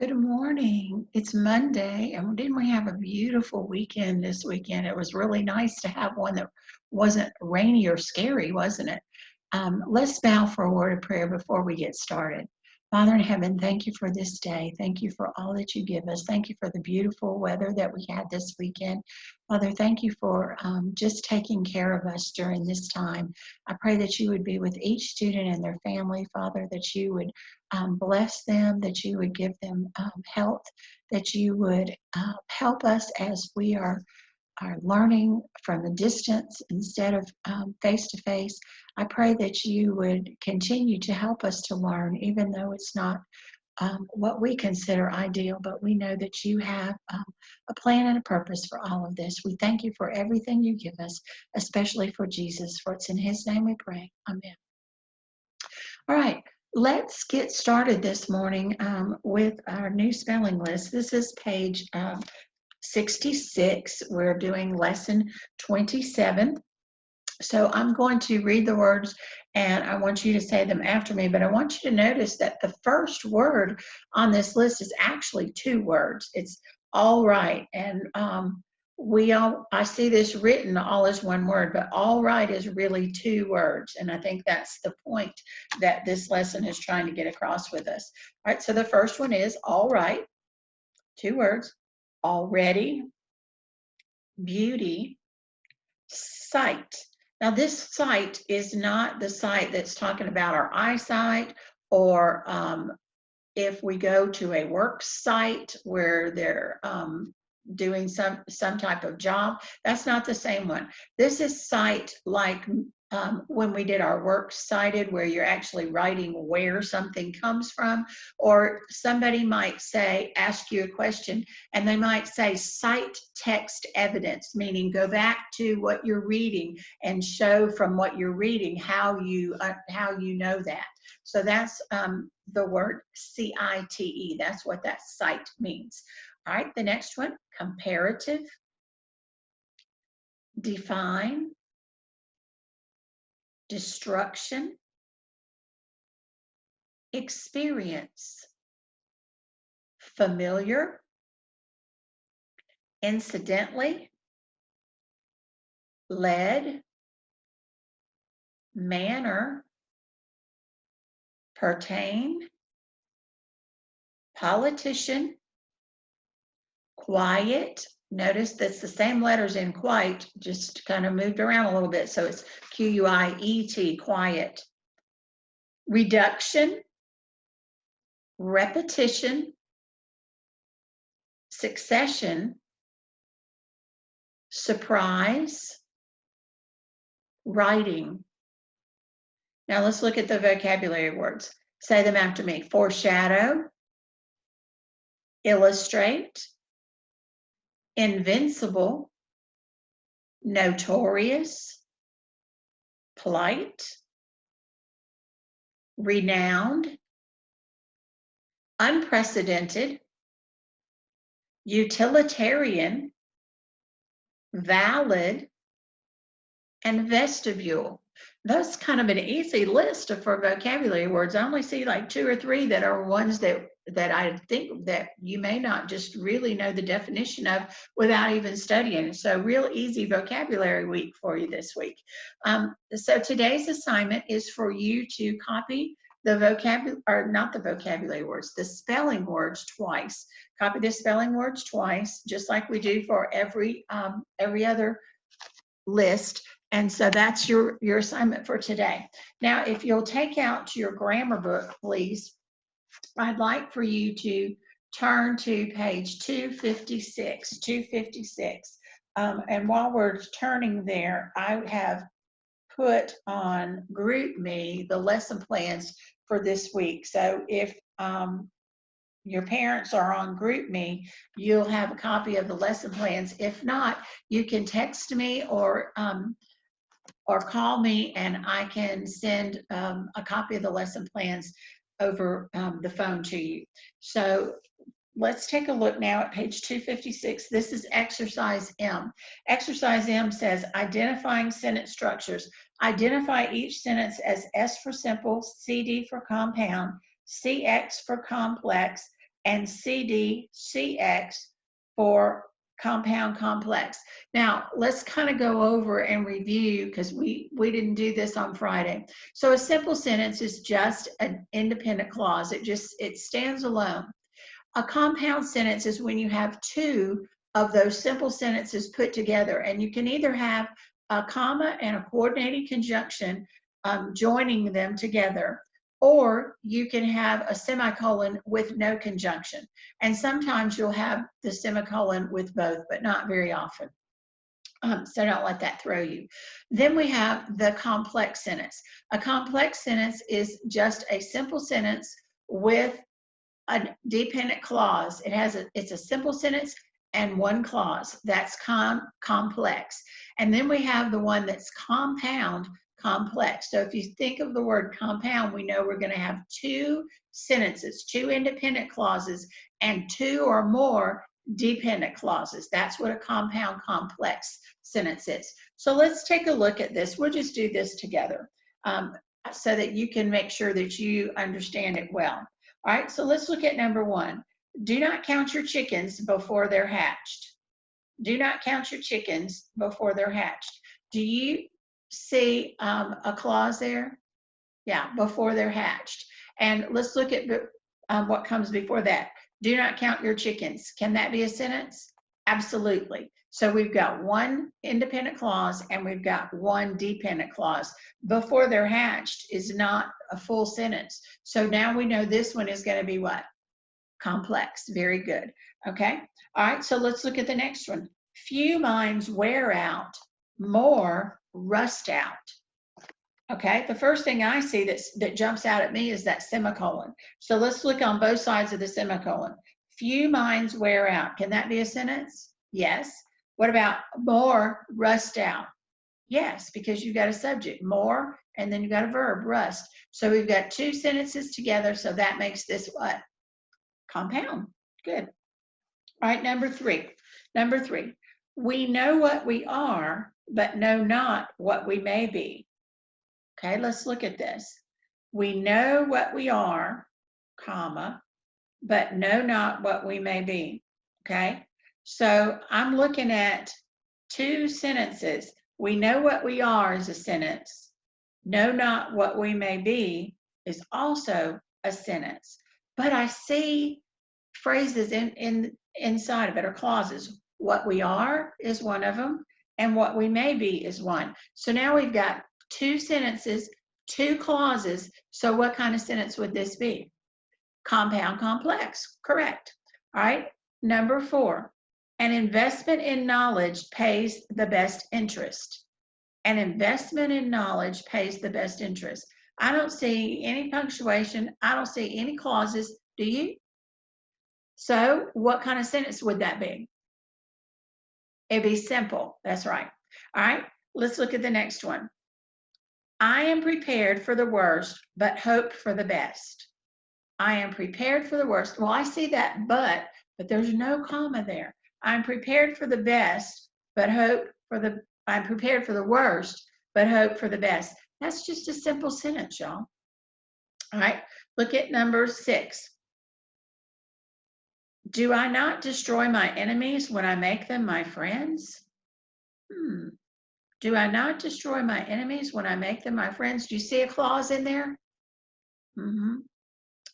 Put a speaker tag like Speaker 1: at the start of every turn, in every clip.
Speaker 1: Good morning. It's Monday, and didn't we have a beautiful weekend this weekend? It was really nice to have one that wasn't rainy or scary, wasn't it? Let's bow for a word of prayer before we get started. Father in heaven, thank you for this day. Thank you for all that you give us. Thank you for the beautiful weather that we had this weekend. Father, thank you for just taking care of us during this time. I pray that you would be with each student and their family, Father, that you would bless them, that you would give them health, that you would help us as we are learning from a distance instead of face to face. I pray that you would continue to help us to learn, even though it's not what we consider ideal, but we know that you have a plan and a purpose for all of this. We thank you for everything you give us, especially for Jesus, for it's in his name we pray. Amen. All right, let's get started this morning with our new spelling list. This is page 66. We're doing lesson 27. So I'm going to read the words and I want you to say them after me, but I want you to notice that the first word on this list is actually two words. It's all right. And I see this written all as one word, but all right is really two words. And I think that's the point that this lesson is trying to get across with us. All right, so the first one is all right, two words, already, beauty, sight. Now, this sight is not the sight that's talking about our eyesight, or if we go to a work site where they're doing some type of job. That's not the same one. This is sight like when we did our works cited, where you're actually writing where something comes from, or somebody might say, ask you a question, and they might say, cite text evidence, meaning go back to what you're reading and show from what you're reading how you know that. So that's the word CITE. That's what that cite means. All right, the next one, comparative, define, destruction, experience, familiar, incidentally, led, manner, pertain, politician, quiet. Notice that's the same letters in quite, just kind of moved around a little bit. So it's QUIET, quiet. Reduction, repetition, succession, surprise, writing. Now let's look at the vocabulary words. Say them after me. Foreshadow, illustrate, invincible, notorious, polite, renowned, unprecedented, utilitarian, valid, and vestibule. That's kind of an easy list for vocabulary words. I only see like two or three that are ones that I think that you may not just really know the definition of without even studying. So real easy vocabulary week for you this week. So today's assignment is for you to copy the vocabulary, or not the vocabulary words, the spelling words twice. Copy the spelling words twice, just like we do for every other list. And so that's your assignment for today. Now, if you'll take out your grammar book, please, I'd like for you to turn to page 256, 256. And while we're turning there, I have put on GroupMe the lesson plans for this week. So if your parents are on GroupMe, you'll have a copy of the lesson plans. If not, you can text me or call me, and I can send a copy of the lesson plans over the phone to you. So let's take a look now at page 256. This is exercise M. Exercise M says identifying sentence structures. Identify each sentence as S for simple, CD for compound, CX for complex, and CDCX for compound complex. Now, let's kind of go over and review because we didn't do this on Friday. So a simple sentence is just an independent clause. It stands alone. A compound sentence is when you have two of those simple sentences put together, and you can either have a comma and a coordinating conjunction joining them together, or you can have a semicolon with no conjunction. And sometimes you'll have the semicolon with both, but not very often. So don't let that throw you. Then we have the complex sentence. A complex sentence is just a simple sentence with a dependent clause. It's a simple sentence and one clause. That's complex. And then we have the one that's compound complex. So if you think of the word compound, we know we're going to have two sentences, two independent clauses, and two or more dependent clauses. That's what a compound complex sentence is. So let's take a look at this. We'll just do this together so that you can make sure that you understand it well. All right, so let's look at number one. Do not count your chickens before they're hatched. Do not count your chickens before they're hatched. Do you see a clause there? Yeah, before they're hatched. And let's look at what comes before that. Do not count your chickens. Can that be a sentence? Absolutely. So we've got one independent clause and we've got one dependent clause. Before they're hatched is not a full sentence. So now we know this one is going to be what? Complex. Very good. Okay. All right. So let's look at the next one. Few minds wear out, more rust out. Okay, the first thing I see that jumps out at me is that semicolon. So let's look on both sides of the semicolon. Few minds wear out. Can that be a sentence? Yes. What about more rust out? Yes, because you've got a subject, more, and then you've got a verb, rust. So we've got two sentences together, so that makes this what? Compound. Good. All right, number three. Number three. We know what we are, but know not what we may be. Okay, let's look at this. We know what we are, comma, but know not what we may be. Okay, so I'm looking at two sentences. We know what we are is a sentence. Know not what we may be is also a sentence. But I see phrases inside of it, or clauses. What we are is one of them, and what we may be is one. So now we've got two sentences, two clauses. So what kind of sentence would this be? Compound complex, correct. All right, number four, an investment in knowledge pays the best interest. An investment in knowledge pays the best interest. I don't see any punctuation. I don't see any clauses. Do you? So what kind of sentence would that be? It'd be simple. That's right. All right, let's look at the next one. I am prepared for the worst, but hope for the best. I am prepared for the worst. Well, I see that but there's no comma there. I'm prepared for the best, but I'm prepared for the worst, but hope for the best. That's just a simple sentence, y'all. All right, look at number 6. Do I not destroy my enemies when I make them my friends? Do I not destroy my enemies when I make them my friends? Do you see a clause in there?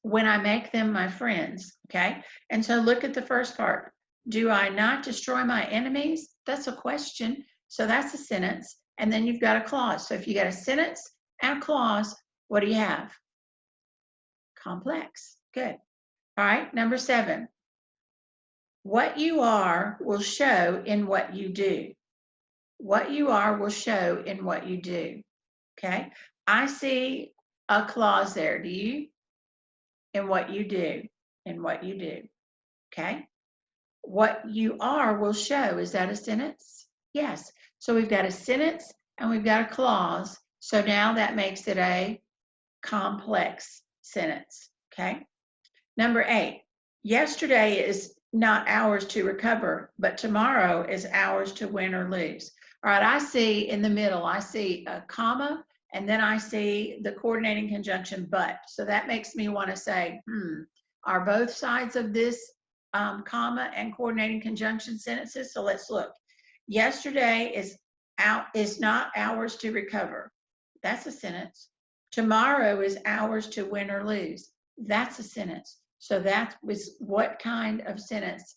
Speaker 1: When I make them my friends, okay? And so look at the first part. Do I not destroy my enemies? That's a question. So that's a sentence. And then you've got a clause. So if you got a sentence and a clause, what do you have? Complex. Good. All right, number 7. What you are will show in what you do. What you are will show in what you do. Okay, I see a clause there. Do you? In what you do. In what you do. Okay, what you are will show. Is that a sentence? Yes. So we've got a sentence and we've got a clause. So now that makes it a complex sentence. Okay. Number 8. Yesterday is not ours to recover, but tomorrow is ours to win or lose. All right, I see in the middle, I see a comma, and then I see the coordinating conjunction but. So that makes me want to say, Are both sides of this comma and coordinating conjunction sentences? So let's look. Yesterday is not ours to recover. That's a sentence. Tomorrow is ours to win or lose. That's a sentence. So that was what kind of sentence?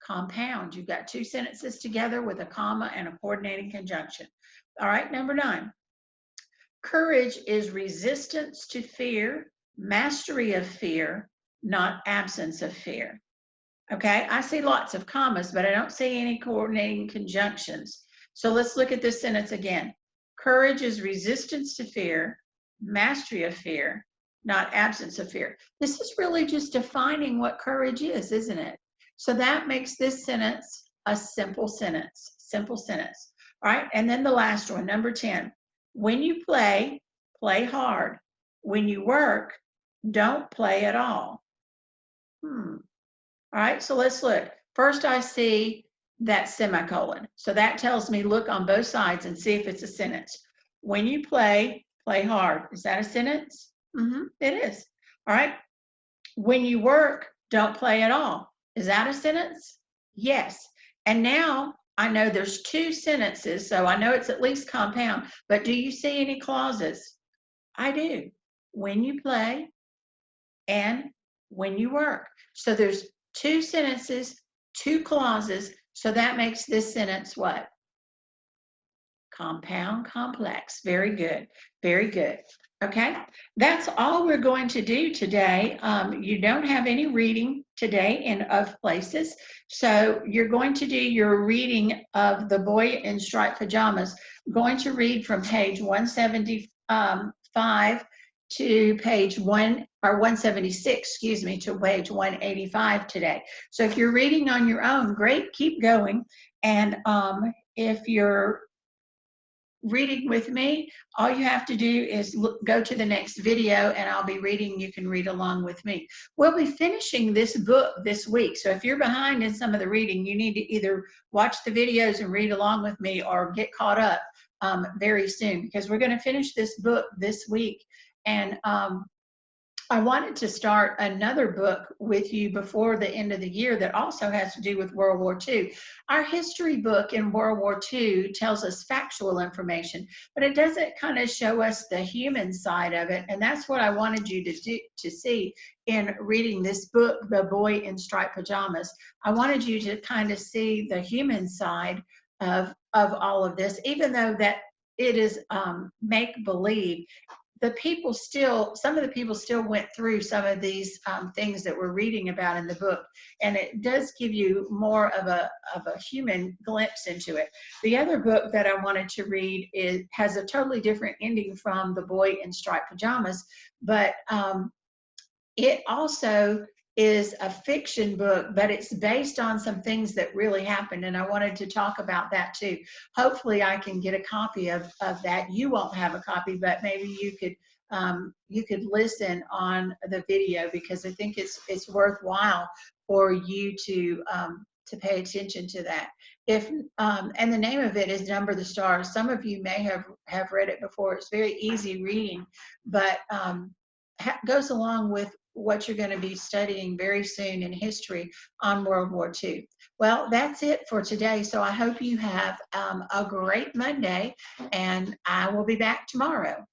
Speaker 1: Compound. You've got two sentences together with a comma and a coordinating conjunction. All right, number 9. Courage is resistance to fear, mastery of fear, not absence of fear. Okay, I see lots of commas, but I don't see any coordinating conjunctions. So let's look at this sentence again. Courage is resistance to fear, mastery of fear, not absence of fear. This is really just defining what courage is, isn't it? So that makes this sentence a simple sentence, simple sentence. All right, and then the last one, number 10. When you play, play hard. When you work, don't play at all. All right, so let's look. First, I see that semicolon. So that tells me look on both sides and see if it's a sentence. When you play, play hard. Is that a sentence? It is. All right. When you work, don't play at all. Is that a sentence? Yes. And now I know there's two sentences, so I know it's at least compound. But do you see any clauses? I do. When you play and when you work. So there's two sentences, two clauses. So that makes this sentence what? Compound complex. Very good. Very good. Okay, that's all we're going to do today. You don't have any reading today in Of Places. So you're going to do your reading of The Boy in Striped Pajamas. I'm going to read from page 175 to page 176, excuse me, to page 185 today. So if you're reading on your own, great, keep going. And if you're reading with me, all you have to do is go to the next video and I'll be reading. You can read along with me. We'll be finishing this book this week. So if you're behind in some of the reading, you need to either watch the videos and read along with me or get caught up very soon, because we're going to finish this book this week. And I wanted to start another book with you before the end of the year that also has to do with World War II. Our history book in World War II tells us factual information, but it doesn't kind of show us the human side of it. And that's what I wanted you to see in reading this book, The Boy in Striped Pajamas. I wanted you to kind of see the human side of all of this, even though that it is make-believe. Some of the people still went through some of these things that we're reading about in the book, and it does give you more of a human glimpse into it. The other book that I wanted to read has a totally different ending from The Boy in Striped Pajamas, but it also is a fiction book, but it's based on some things that really happened, and I wanted to talk about that too. Hopefully I can get a copy of that. You won't have a copy, but maybe you could listen on the video, because I think it's worthwhile for you to pay attention to that. And the name of it is Number the Stars. Some of you may have read it before. It's very easy reading, but goes along with what you're going to be studying very soon in history on World War II. Well, that's it for today. So I hope you have a great Monday, and I will be back tomorrow.